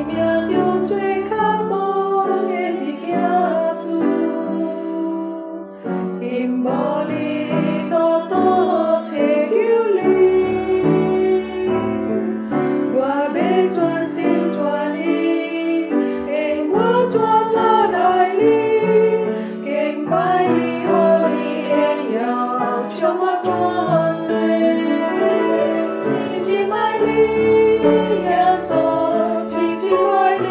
命中最渴望的一件事，因无你多多祈求你，我要全心全意，因我全然爱你，敬拜你，予你荣耀，充满全地，真心爱你，耶稣，真心爱你，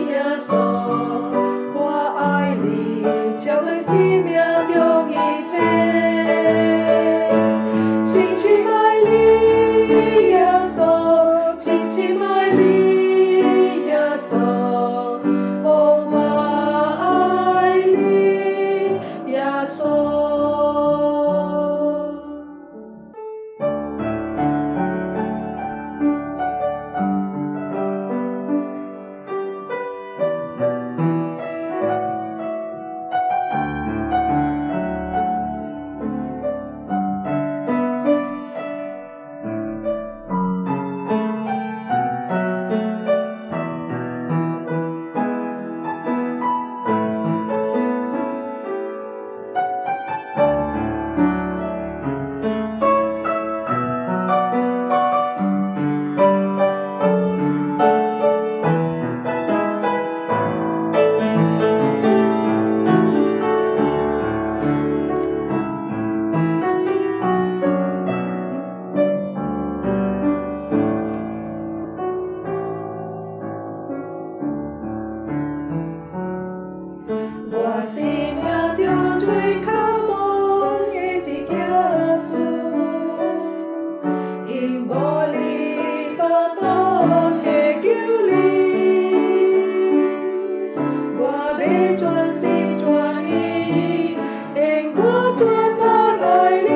耶稣，我爱你，超过生命中一切，真心爱你，耶稣，真心爱你，耶稣，哦，我爱你，耶稣。我生命中最渴望的一件事，因无你多多祈求你，我要全心全意，因我全然爱你，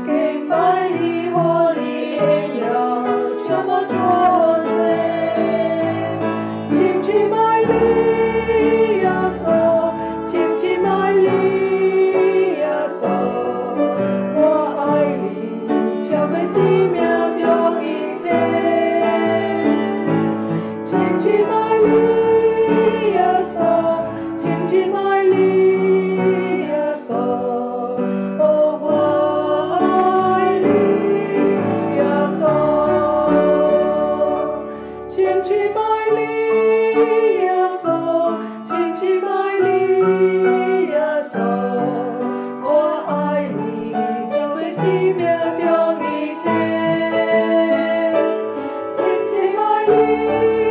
敬拜你，予你荣耀，充满全地，深深爱你。耶稣，深深爱你，耶稣，我爱你，超过生命中一切。深深爱你，耶稣，深深爱你，耶稣，哦，我爱你，耶稣，深深爱你，耶稣。深深爱你，耶稣，我爱你，超过生命中一切。深深爱你。